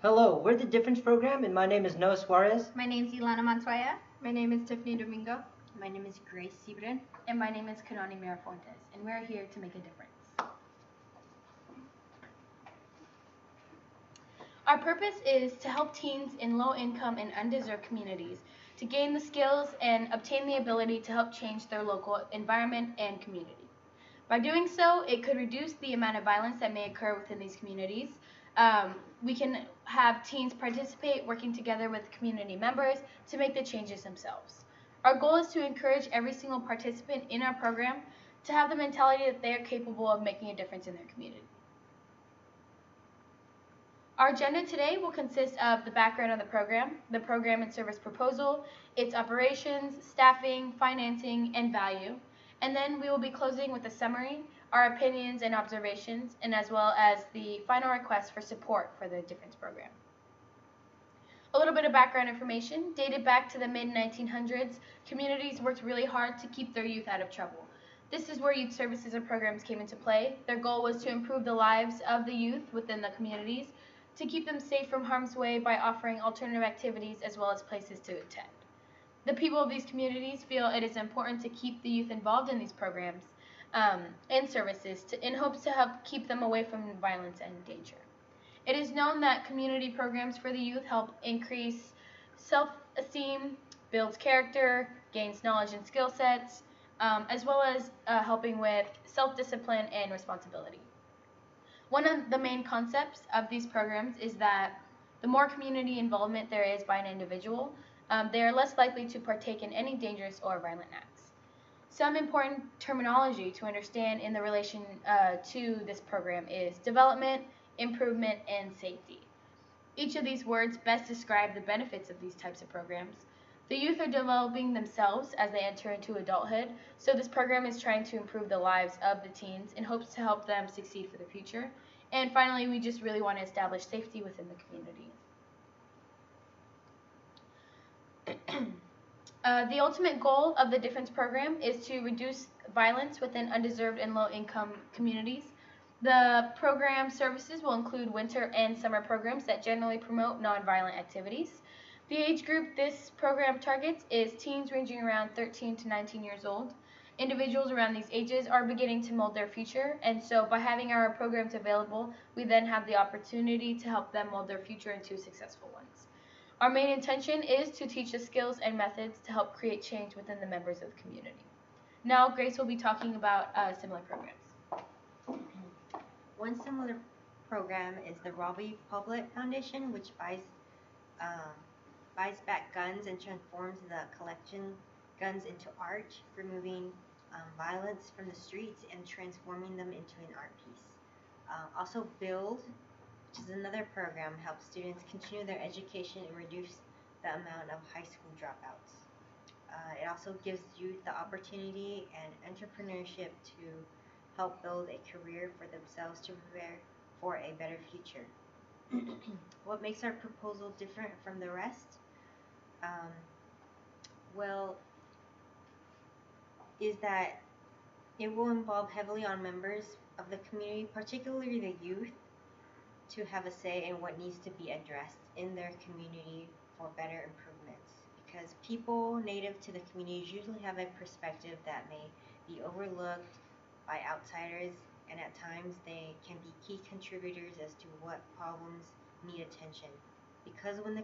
Hello, we're the Difference Program, and my name is Noah Suarez. My name is Ilana Montoya. My name is Tiffany Domingo. My name is Grace Cibren. And my name is Kanani Mirafontes, and we're here to make a difference. Our purpose is to help teens in low-income and undeserved communities to gain the skills and obtain the ability to help change their local environment and community. By doing so, it could reduce the amount of violence that may occur within these communities. We can have teens participate, working together with community members to make the changes themselves. Our goal is to encourage every single participant in our program to have the mentality that they are capable of making a difference in their community. Our agenda today will consist of the background of the program and service proposal, its operations, staffing, financing, and value. And then we will be closing with a summary, our opinions and observations, and as well as the final request for support for the Difference Program. A little bit of background information. Dated back to the mid-1900s, communities worked really hard to keep their youth out of trouble. This is where youth services and programs came into play. Their goal was to improve the lives of the youth within the communities, to keep them safe from harm's way by offering alternative activities as well as places to attend. The people of these communities feel it is important to keep the youth involved in these programs and services in hopes to help keep them away from violence and danger. It is known that community programs for the youth help increase self-esteem, builds character, gains knowledge and skill sets, as well as helping with self-discipline and responsibility. One of the main concepts of these programs is that the more community involvement there is by an individual, they are less likely to partake in any dangerous or violent acts. Some important terminology to understand in the relation to this program is development, improvement, and safety. Each of these words best describe the benefits of these types of programs. The youth are developing themselves as they enter into adulthood, so this program is trying to improve the lives of the teens in hopes to help them succeed for the future. And finally, we just really want to establish safety within the community. The ultimate goal of the Difference Program is to reduce violence within undeserved and low-income communities. The program services will include winter and summer programs that generally promote nonviolent activities. The age group this program targets is teens ranging around 13 to 19 years old. Individuals around these ages are beginning to mold their future, and so by having our programs available, we then have the opportunity to help them mold their future into successful ones. Our main intention is to teach the skills and methods to help create change within the members of the community. Now, Grace will be talking about similar programs. One similar program is the Robbie Public Foundation, which buys back guns and transforms the collection guns into art, removing violence from the streets and transforming them into an art piece. Also, Build, which is another program, helps students continue their education and reduce the amount of high school dropouts. It also gives youth the opportunity and entrepreneurship to help build a career for themselves to prepare for a better future. What makes our proposal different from the rest? Well, is that it will involve heavily on members of the community, particularly the youth, to have a say in what needs to be addressed in their community for better improvements. Because people native to the communities usually have a perspective that may be overlooked by outsiders, and at times they can be key contributors as to what problems need attention. Because when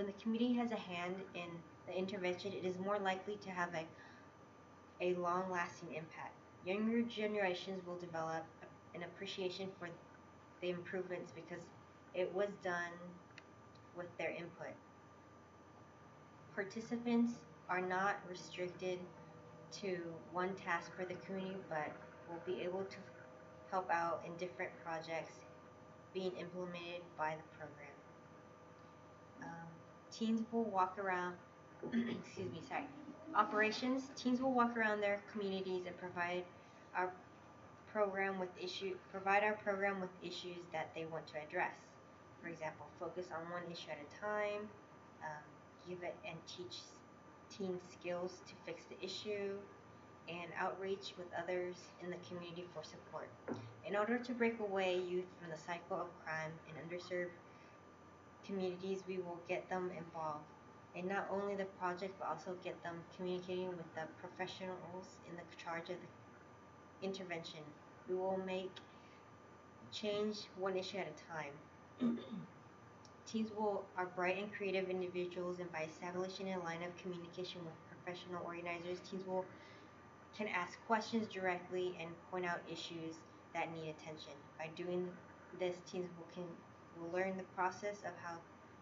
the community has a hand in the intervention, it is more likely to have a long-lasting impact. Younger generations will develop an appreciation for the improvements because it was done with their input. Participants are not restricted to one task for the community, but will be able to help out in different projects being implemented by the program. Teens will walk around, excuse me, sorry. Operations, teens will walk around their communities and provide our program with issues that they want to address. For example, focus on one issue at a time, give it and teach teens skills to fix the issue, and outreach with others in the community for support. In order to break away youth from the cycle of crime in underserved communities, we will get them involved in not only the project but also get them communicating with the professionals in the charge of the intervention. We will make change one issue at a time. Teens are bright and creative individuals, and by establishing a line of communication with professional organizers, teens can ask questions directly and point out issues that need attention. By doing this, teens will learn the process of how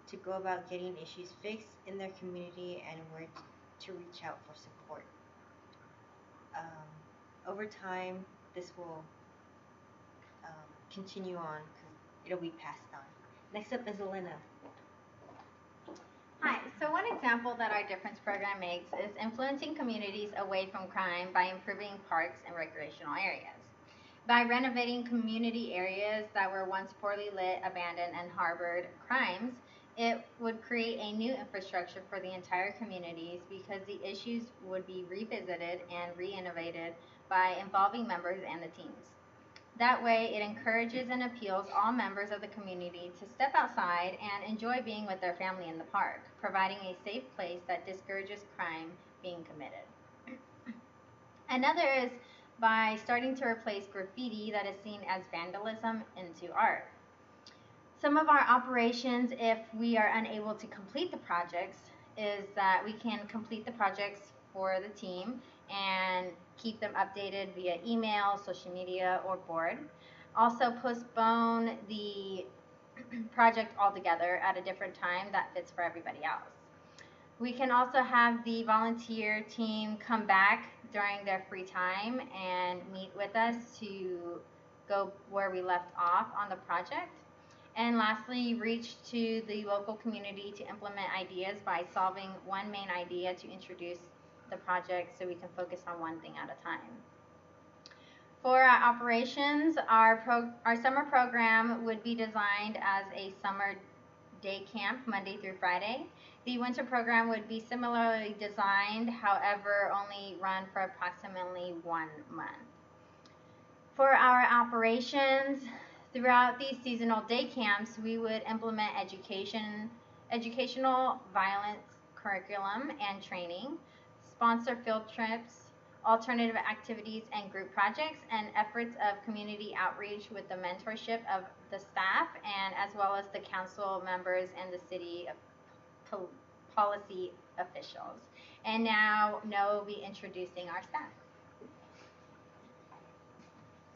to go about getting issues fixed in their community and where to reach out for support. Over time, this will continue on because it'll be passed on. Next up is Elena. Hi, so one example that our Difference program makes is influencing communities away from crime by improving parks and recreational areas. By renovating community areas that were once poorly lit, abandoned, and harbored crimes, it would create a new infrastructure for the entire communities because the issues would be revisited and re-innovated by involving members and the teens. That way, it encourages and appeals all members of the community to step outside and enjoy being with their family in the park, providing a safe place that discourages crime being committed. Another is by starting to replace graffiti that is seen as vandalism into art. Some of our operations, if we are unable to complete the projects, is that we can complete the projects for the team and keep them updated via email, social media, or board. Also postpone the project altogether at a different time that fits for everybody else. We can also have the volunteer team come back during their free time and meet with us to go where we left off on the project. And lastly, reach to the local community to implement ideas by solving one main idea to introduce the project so we can focus on one thing at a time. For our operations, our summer program would be designed as a summer day camp Monday through Friday. The winter program would be similarly designed, however, only run for approximately 1 month. For our operations, throughout these seasonal day camps, we would implement educational violence curriculum and training, sponsor field trips, alternative activities and group projects, and efforts of community outreach with the mentorship of the staff and as well as the council members and the city policy officials. And now Noah will be introducing our staff.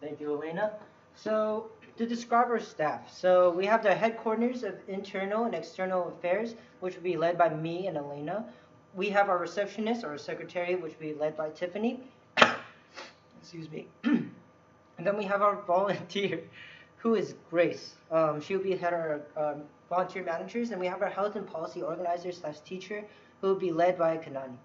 Thank you, Elena. So, to describe our staff, so we have the headquarters of internal and external affairs, which will be led by me and Elena. We have our receptionist or secretary, which will be led by Tiffany. Excuse me. And then we have our volunteer, who is Grace. She will be head of our volunteer managers, and we have our health and policy organizer / teacher, who will be led by Kanani.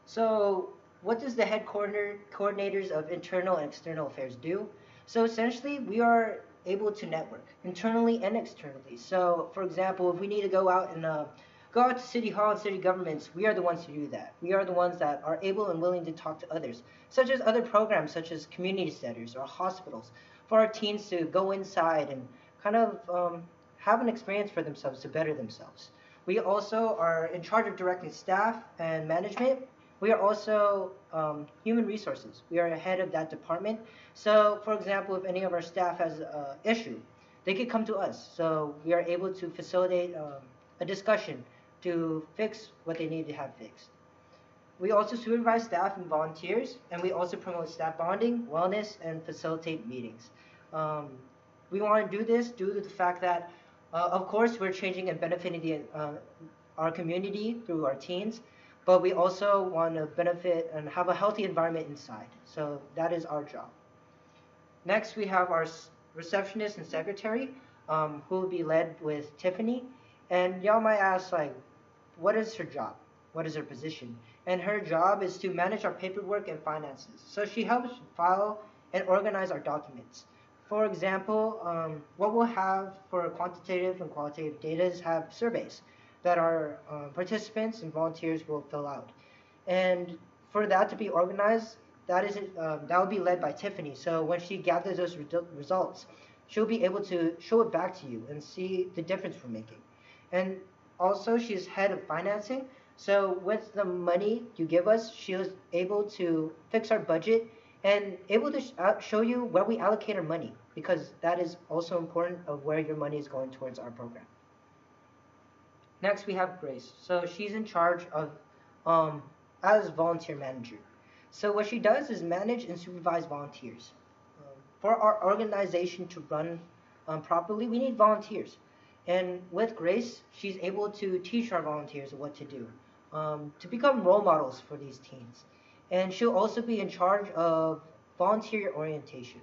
So, what does the coordinators of internal and external affairs do? So essentially, we are able to network internally and externally. So, for example, if we need to go out to City Hall and city governments, we are the ones to do that. We are the ones that are able and willing to talk to others, such as other programs such as community centers or hospitals, for our teens to go inside and kind of have an experience for themselves to better themselves. We also are in charge of directing staff and management. We are also human resources. We are head of that department. So, for example, if any of our staff has an issue, they could come to us. So we are able to facilitate a discussion to fix what they need to have fixed. We also supervise staff and volunteers, and we also promote staff bonding, wellness, and facilitate meetings. We want to do this due to the fact that, of course, we're changing and benefiting our community through our teens, but we also want to benefit and have a healthy environment inside. So that is our job. Next, we have our receptionist and secretary, who will be led with Tiffany. And y'all might ask, like, what is her job? What is her position? And her job is to manage our paperwork and finances. So she helps file and organize our documents. For example, what we'll have for quantitative and qualitative data is have surveys that our participants and volunteers will fill out. And for that to be organized, that will be led by Tiffany. So when she gathers those results, she'll be able to show it back to you and see the difference we're making. And also, she's head of financing. So with the money you give us, she was able to fix our budget and able to show you where we allocate our money, because that is also important of where your money is going towards our program. Next, we have Grace. So she's in charge of as volunteer manager. So what she does is manage and supervise volunteers. For our organization to run properly, we need volunteers. And with Grace, she's able to teach our volunteers what to do, to become role models for these teens. And she'll also be in charge of volunteer orientation.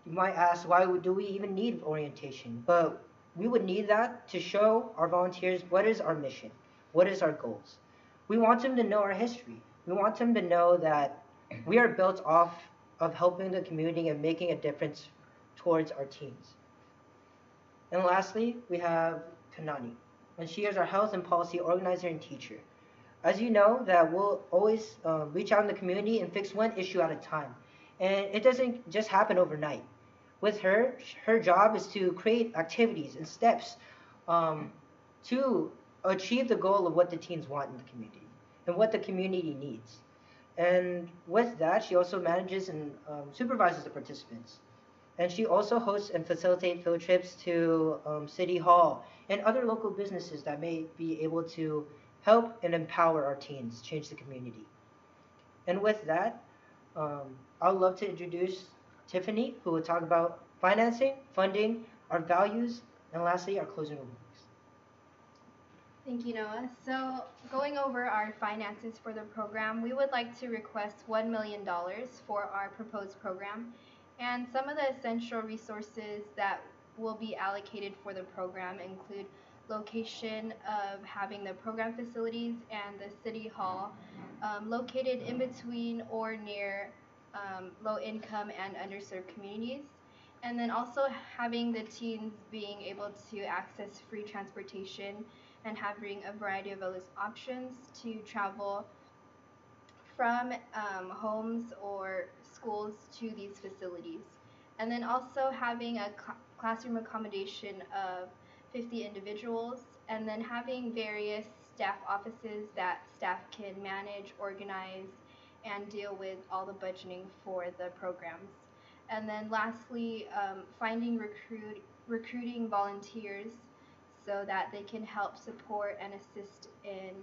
You might ask, do we even need orientation? But we would need that to show our volunteers what is our mission, what is our goals. We want them to know our history. We want them to know that we are built off of helping the community and making a difference towards our teens. And lastly, we have Kanani, and she is our health and policy organizer and teacher. As you know, that we'll always reach out in the community and fix one issue at a time. And it doesn't just happen overnight. With her job is to create activities and steps to achieve the goal of what the teens want in the community and what the community needs. And with that, she also manages and supervises the participants. And she also hosts and facilitates field trips to City Hall and other local businesses that may be able to help and empower our teens, change the community. And with that, I would love to introduce Tiffany, who will talk about financing, funding, our values, and lastly, our closing remarks. Thank you, Noah. So, going over our finances for the program, we would like to request $1 million for our proposed program. And some of the essential resources that will be allocated for the program include location of having the program facilities and the city hall located in between or near low income and underserved communities. And then also having the teens being able to access free transportation and having a variety of those options to travel from homes or schools to these facilities. And then also having a classroom accommodation of 50 individuals, and then having various staff offices that staff can manage, organize, and deal with all the budgeting for the programs. And then lastly, finding recruiting volunteers so that they can help support and assist in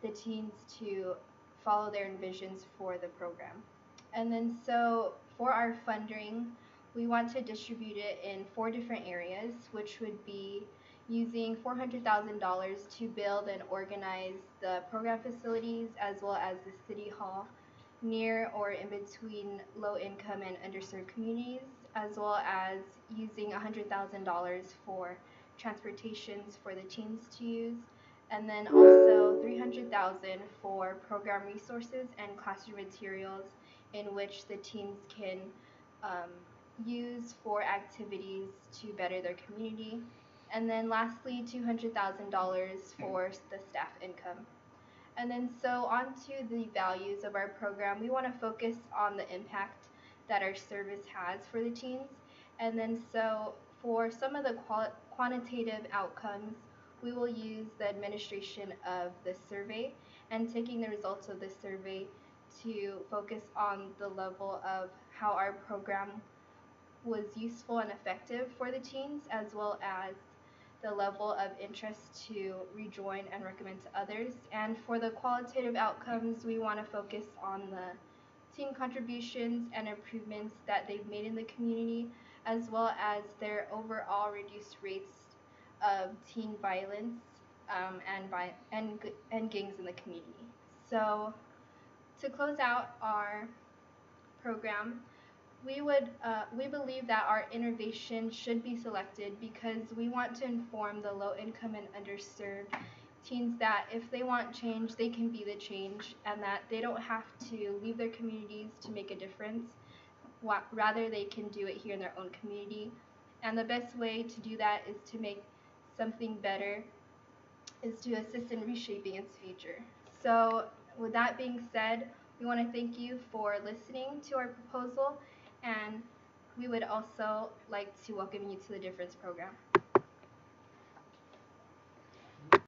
the teens to follow their visions for the program. And then so for our funding, we want to distribute it in 4 different areas, which would be using $400,000 to build and organize the program facilities as well as the city hall near or in between low income and underserved communities, as well as using $100,000 for transportations for the teens to use, and then also $300,000 for program resources and classroom materials in which the teens can use for activities to better their community. And then lastly, $200,000 for the staff income. And then so on to the values of our program, we want to focus on the impact that our service has for the teens. And then so for some of the quantitative outcomes, we will use the administration of the survey and taking the results of the survey to focus on the level of how our program was useful and effective for the teens, as well as the level of interest to rejoin and recommend to others. And for the qualitative outcomes, we want to focus on the teen contributions and improvements that they've made in the community, as well as their overall reduced rates of teen violence and gangs in the community. So to close out our program, we believe that our innovation should be selected because we want to inform the low income and underserved teens that if they want change, they can be the change, and that they don't have to leave their communities to make a difference. Rather, they can do it here in their own community. And the best way to do that is to make something better, is to assist in reshaping its future. So with that being said, we want to thank you for listening to our proposal, and we would also like to welcome you to the Difference program.